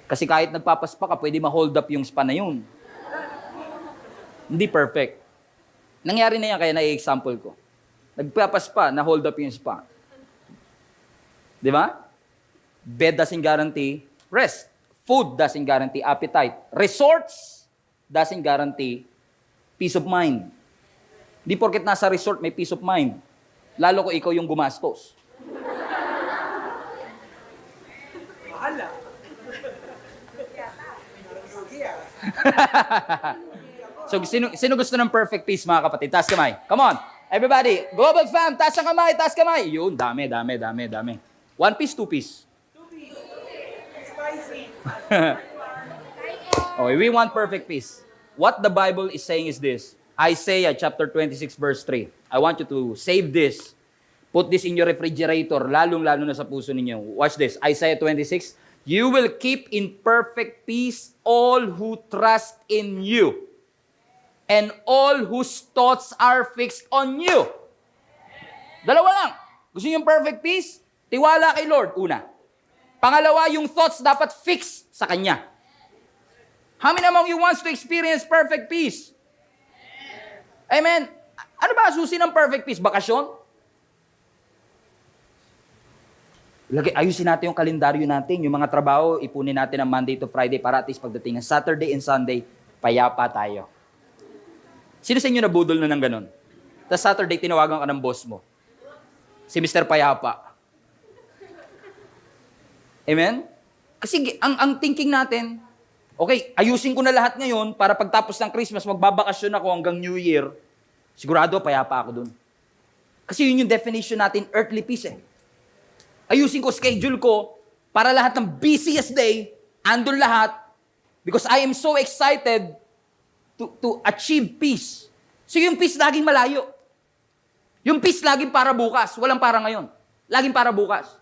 Kasi kahit nagpapaspa ka, pwede ma-hold up yung spa na yun. Hindi perfect. Nangyari na yan, kaya na-example ko. Nagpapaspa, na-hold up yung spa. Di ba? Bed doesn't guarantee rest. Food doesn't guarantee appetite. Resorts doesn't guarantee peace of mind. Di porket nasa resort may peace of mind. Lalo ko ikaw yung gumastos. Mahala. So, sino gusto ng perfect peace, mga kapatid? Taas kamay. Come on. Everybody. Global fam, taas ang kamay, taas kamay. Yun, dami. 1 piece, 2 piece. Spicy. Okay, we want perfect peace. What the Bible is saying is this. Isaiah chapter 26 verse 3. I want you to save this. Put this in your refrigerator, lalong-lalo na sa puso ninyo. Watch this. Isaiah 26. You will keep in perfect peace all who trust in you, and all whose thoughts are fixed on you. Dalawa lang. Gusto niyo yung perfect peace? Tiwala kay Lord, una. Pangalawa, yung thoughts dapat fixed sa Kanya. How many among you wants to experience perfect peace? Amen. Ano ba asusin ng perfect peace? Bakasyon? Ayusin natin yung kalendaryo natin, yung mga trabaho, ipunin natin ng Monday to Friday para at least pagdating ng Saturday and Sunday, payapa tayo. Sino sa inyo nabudol na ng ganun? Tapos Saturday, tinawagan ka ng boss mo. Si Mr. Payapa. Amen? Kasi ang thinking natin, okay, ayusin ko na lahat ngayon para pagtapos ng Christmas, magbabakasyon ako hanggang New Year. Sigurado, payapa ako dun. Kasi yun yung definition natin, earthly peace eh. Ayusin ko, schedule ko, para lahat ng busiest day, andun lahat, because I am so excited to achieve peace. So yung peace laging malayo. Yung peace laging para bukas, walang para ngayon. Laging para bukas.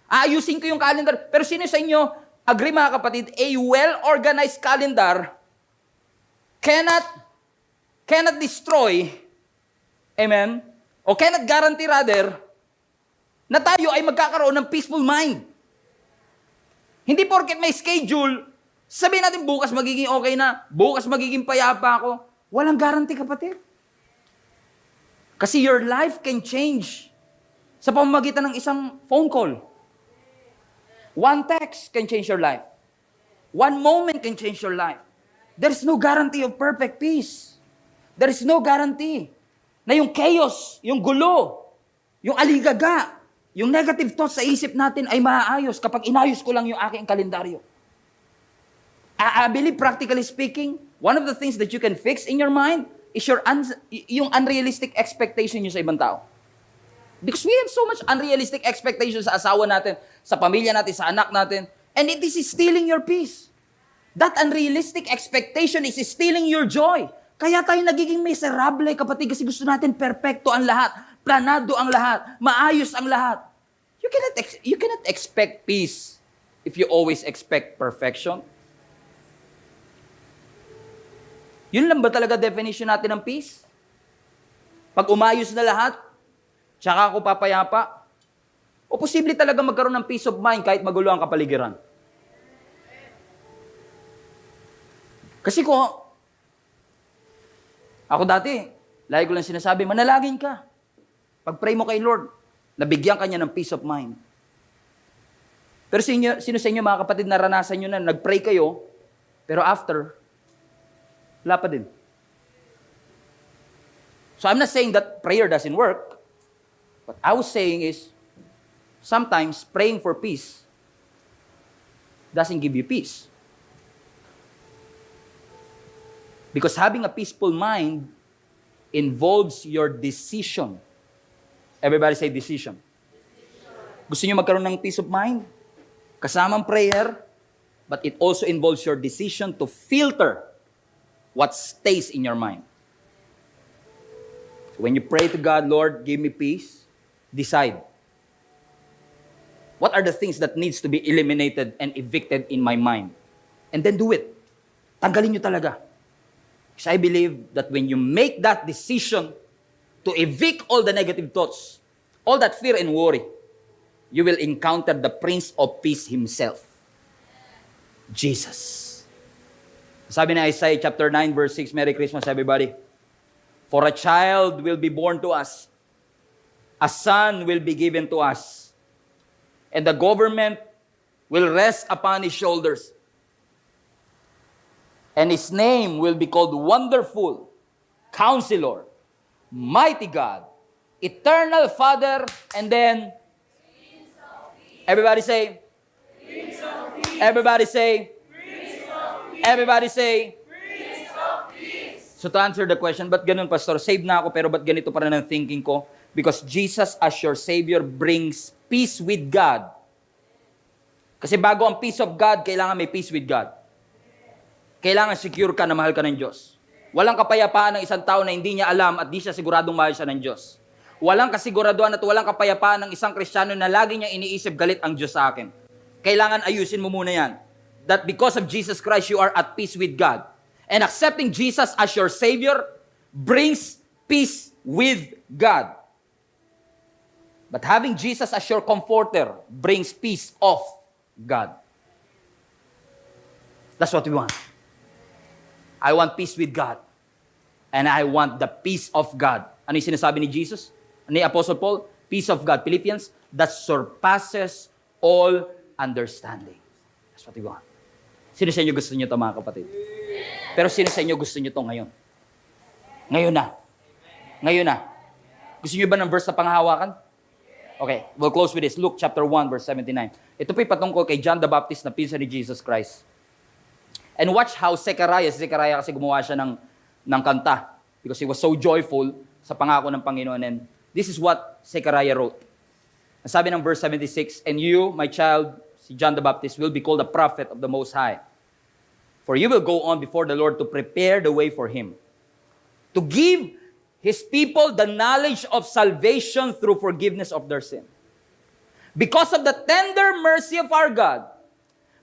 Aayusin ko yung calendar. Pero sino sa inyo, agree mga kapatid, a well-organized calendar cannot destroy, amen, o cannot guarantee rather, na tayo ay magkakaroon ng peaceful mind. Hindi porket may schedule, sabihin natin bukas magiging okay na, bukas magiging payapa ako. Walang guarantee, kapatid. Kasi your life can change sa pamamagitan ng isang phone call. One text can change your life. One moment can change your life. There is no guarantee of perfect peace. There is no guarantee na yung chaos, yung gulo, yung aligaga, yung negative thoughts sa isip natin ay maaayos kapag inayos ko lang yung aking kalendaryo. I believe, practically speaking, one of the things that you can fix in your mind is yung unrealistic expectation nyo sa ibang tao. Because we have so much unrealistic expectations sa asawa natin, sa pamilya natin, sa anak natin, and it is stealing your peace. That unrealistic expectation is stealing your joy. Kaya tayo nagiging miserable, kapatid, kasi gusto natin perfecto ang lahat, planado ang lahat, maayos ang lahat. You cannot expect peace if you always expect perfection. Yun lang ba talaga definition natin ng peace? Pag umayos na lahat, tsaka ako papayapa? O posible talaga magkaroon ng peace of mind kahit magulo ang kapaligiran? Kasi ako dati, lagi ko lang sinasabi, manalangin ka. Pag-pray mo kay Lord, nabigyan ka niya ng peace of mind. Pero sino sa inyo mga kapatid, naranasan nyo na nag-pray kayo, pero after, wala pa din. So I'm not saying that prayer doesn't work. What I was saying is, sometimes praying for peace doesn't give you peace. Because having a peaceful mind involves your decision. Everybody say decision. Gusto niyo magkaroon ng peace of mind? Kasamang prayer, but it also involves your decision to filter what stays in your mind. When you pray to God, Lord, give me peace, decide. What are the things that needs to be eliminated and evicted in my mind? And then do it. Tanggalin nyo talaga. Because I believe that when you make that decision to evict all the negative thoughts, all that fear and worry, you will encounter the Prince of Peace Himself, Jesus. Sabi ni Isaiah chapter 9 verse 6, Merry Christmas everybody. For a child will be born to us, a son will be given to us, and the government will rest upon his shoulders. And his name will be called Wonderful, Counselor, Mighty God, Eternal Father, and then, everybody say, everybody say, everybody say, so to answer the question, ba't ganun, Pastor? Saved na ako, pero ba't ganito pa rin ang thinking ko? Because Jesus as your Savior brings peace with God. Kasi bago ang peace of God, kailangan may peace with God. Kailangan secure ka na mahal ka ng Diyos. Walang kapayapaan ng isang tao na hindi niya alam at di siya siguradong mahal siya ng Diyos. Walang kasiguraduhan at walang kapayapaan ng isang Kristiyano na lagi niya iniisip galit ang Diyos sa akin. Kailangan ayusin mo muna yan. That because of Jesus Christ, you are at peace with God. And accepting Jesus as your Savior brings peace with God. But having Jesus as your comforter brings peace of God. That's what we want. I want peace with God. And I want the peace of God. Ano yung sinasabi ni Jesus? Ni Apostle Paul? Peace of God. Philippians, that surpasses all understanding. That's what we want. Sino sa inyo gusto nyo ito, mga kapatid? Pero sino sa inyo gusto nyo ito ngayon? Ngayon na. Ngayon na. Gusto nyo ba ng verse na panghahawakan? Okay, we'll close with this. Luke chapter 1, verse 79. Ito po'y patungkol kay John the Baptist na pinsan ni Jesus Christ. And watch how Zechariah kasi gumawa siya ng kanta because he was so joyful sa pangako ng Panginoon. And this is what Zechariah wrote. Ang sabi ng verse 76, and you, my child, si John the Baptist, will be called a prophet of the Most High. For you will go on before the Lord to prepare the way for Him, to give His people the knowledge of salvation through forgiveness of their sin. Because of the tender mercy of our God,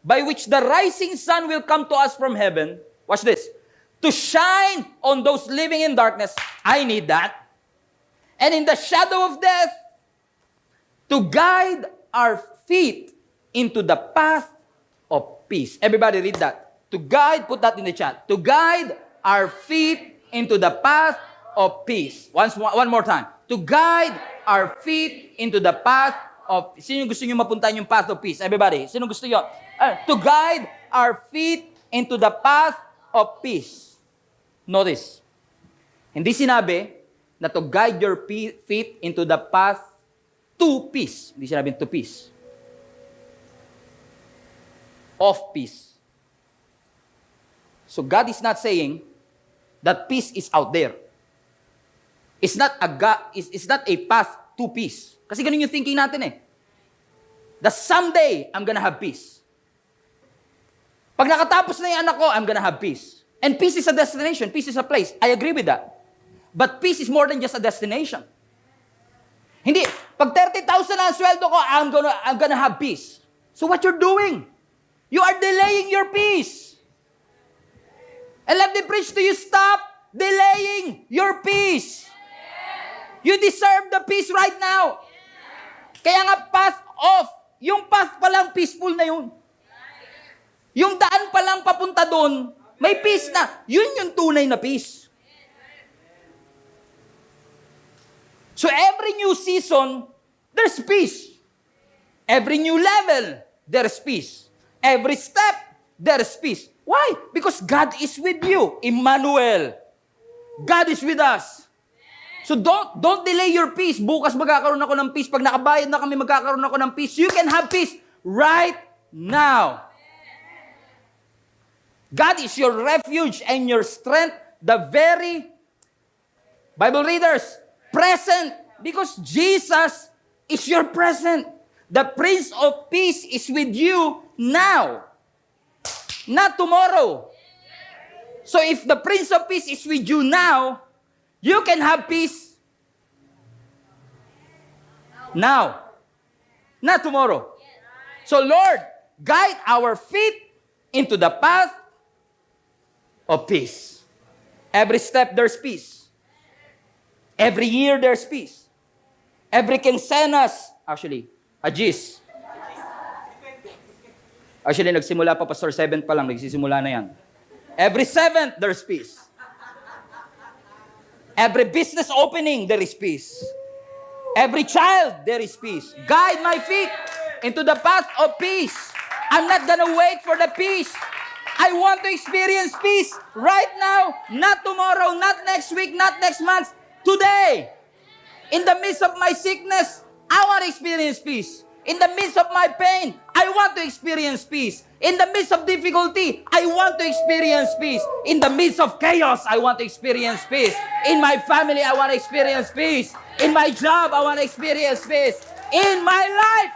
by which the rising sun will come to us from heaven, watch this, to shine on those living in darkness, I need that, and in the shadow of death, to guide our feet into the path of peace. Everybody read that. To guide, put that in the chat. To guide our feet into the path of peace. One more time. To guide our feet into the path of... Sino gusto nyo mapuntahan yung path of peace? Everybody. Sino gusto nyo? To guide our feet into the path of peace. Notice. Hindi sinabi na to guide your feet into the path to peace. Hindi sinabi to peace. Of peace. So God is not saying that peace is out there. It's not a path to peace. Kasi ganun yung thinking natin eh. That someday, I'm gonna have peace. Pag nakatapos na yung anak ko, I'm gonna have peace. And peace is a destination. Peace is a place. I agree with that. But peace is more than just a destination. Hindi, pag 30,000 ang sweldo ko, I'm gonna have peace. So what you're doing? You are delaying your peace. And let me preach to you, stop delaying your peace. You deserve the peace right now. Kaya nga path off. Yung path pa lang peaceful na yun. Yung daan pa lang papunta doon, may peace na. Yun yung tunay na peace. So every new season, there's peace. Every new level, there's peace. Every step, there's peace. Why? Because God is with you. Emmanuel. God is with us. So don't delay your peace. Bukas magkakaroon ako ng peace. Pag nakabayad na kami, magkakaroon ako ng peace. You can have peace right now. God is your refuge and your strength, the very, Bible readers, present. Because Jesus is your present. The Prince of Peace is with you now. Not tomorrow. So if the Prince of Peace is with you now, you can have peace now, not tomorrow. So Lord, guide our feet into the path of peace. Every step there's peace. Every year there's peace. Every quincenas, actually, Agis. Actually, nagsimula pa, Pastor, 7th pa lang, nagsisimula na yan. Every 7th, there's peace. Every business opening, there is peace. Every child, there is peace. Guide my feet into the path of peace. I'm not gonna wait for the peace. I want to experience peace right now, not tomorrow, not next week, not next month, today. In the midst of my sickness, I want to experience peace. In the midst of my pain, I want to experience peace. In the midst of difficulty, I want to experience peace. In the midst of chaos, I want to experience peace. In my family, I want to experience peace. In my job, I want to experience peace. In my life,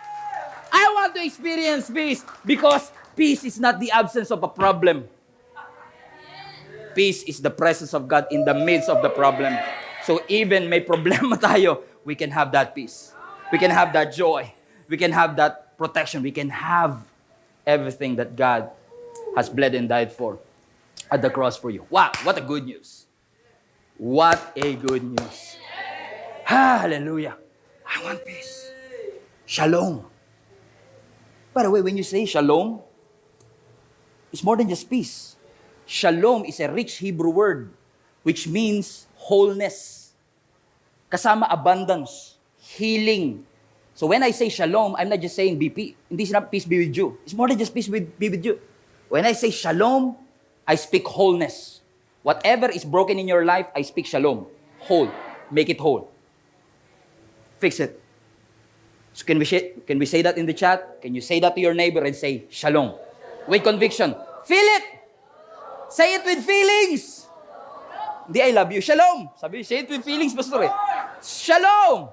I want to experience peace. Because peace is not the absence of a problem. Peace is the presence of God in the midst of the problem. So even may problema tayo, we can have that peace. We can have that joy. We can have that protection. We can have everything that God has bled and died for at the cross for you. Wow, what a good news. What a good news. Hallelujah. I want peace. Shalom. By the way, when you say shalom, it's more than just peace. Shalom is a rich Hebrew word which means wholeness. Kasama abundance, healing. So when I say shalom, I'm not just saying hindi sinabi peace be with you. It's more than just be with you. When I say shalom, I speak wholeness. Whatever is broken in your life, I speak shalom. Whole. Make it whole. Fix it. So can we say that in the chat? Can you say that to your neighbor and say shalom? With conviction. Feel it. Say it with feelings. Hindi, I love you. Shalom. Sabi, say it with feelings, Pastor. Shalom.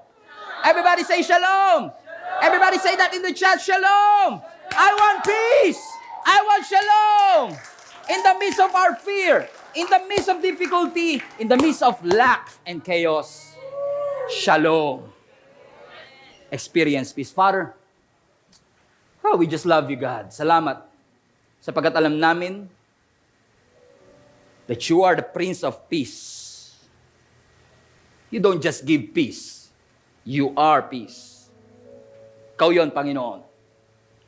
Everybody say shalom. Everybody say that in the chat. Shalom. I want peace. I want shalom. In the midst of our fear, in the midst of difficulty, in the midst of lack and chaos, shalom. Experience peace. Father, we just love you, God. Salamat. Sapagkat alam namin that you are the Prince of Peace. You don't just give peace. You are peace. Ikaw yun, Panginoon.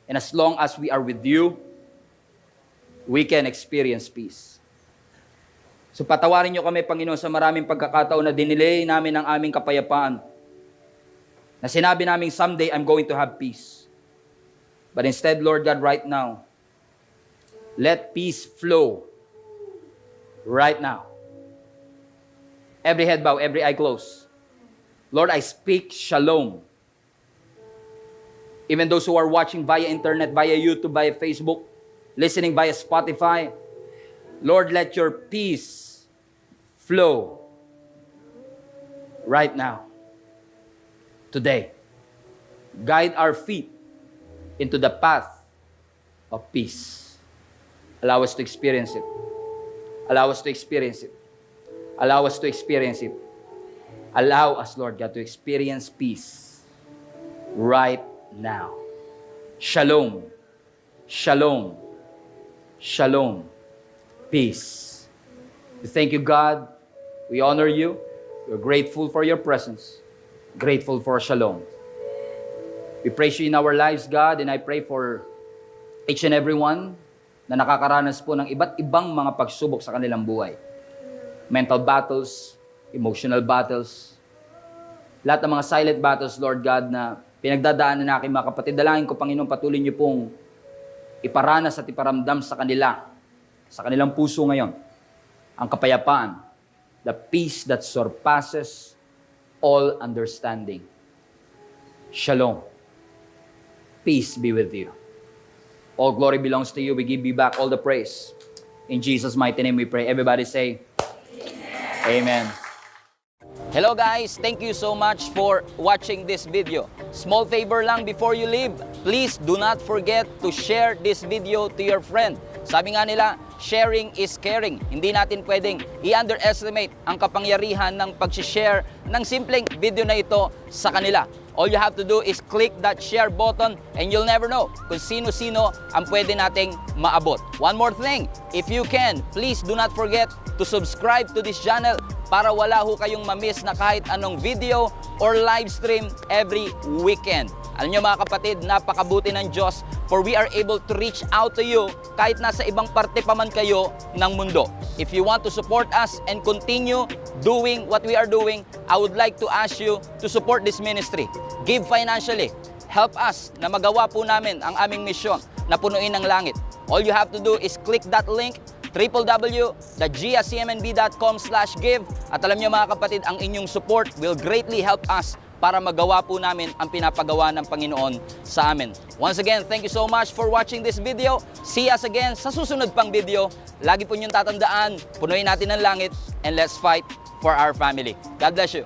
And as long as we are with you, we can experience peace. So patawarin niyo kami, Panginoon, sa maraming pagkakataon na dinelay namin ang aming kapayapaan. Na sinabi namin, someday I'm going to have peace. But instead, Lord God, right now, let peace flow right now. Every head bow, every eye close. Lord, I speak shalom. Even those who are watching via internet, via YouTube, via Facebook, listening via Spotify, Lord, let your peace flow right now. Today, guide our feet into the path of peace. Allow us to experience it. Allow us to experience it. Allow us to experience it. Allow us, Lord God, to experience peace right now. Shalom. Shalom. Shalom. Peace. We thank you, God. We honor you. We're grateful for your presence. Grateful for shalom. We praise you in our lives, God, and I pray for each and every one na nakakaranas po ng iba't ibang mga pagsubok sa kanilang buhay. Mental battles, emotional battles, lahat ng mga silent battles, Lord God, na pinagdadaanan na aking mga kapatid. Dalangin ko, Panginoon, patuloy niyo pong iparanas at iparamdam sa kanilang puso ngayon, ang kapayapaan, the peace that surpasses all understanding. Shalom. Peace be with you. All glory belongs to you. We give you back all the praise. In Jesus' mighty name we pray. Everybody say, Amen. Hello guys, thank you so much for watching this video. Small favor lang before you leave, please do not forget to share this video to your friend. Sabi nga nila, sharing is caring. Hindi natin pwedeng i-underestimate ang kapangyarihan ng pag-share ng simpleng video na ito sa kanila. All you have to do is click that share button and you'll never know kung sino-sino ang pwede nating maabot. One more thing, if you can, please do not forget to subscribe to this channel para wala ho kayong mamiss na kahit anong video or live stream every weekend. Alam nyo mga kapatid, napakabuti ng Diyos for we are able to reach out to you kahit nasa ibang parte pa man kayo ng mundo. If you want to support us and continue doing what we are doing, I would like to ask you to support this ministry. Give financially. Help us na magawa po namin ang aming misyon na punuin ang langit. All you have to do is click that link, www.giacmnb.com/give. At alam nyo mga kapatid, ang inyong support will greatly help us para magawa po namin ang pinapagawa ng Panginoon sa amin. Once again, thank you so much for watching this video. See us again sa susunod pang video. Lagi po niyong tatandaan, punuin natin ang langit and let's fight for our family. God bless you.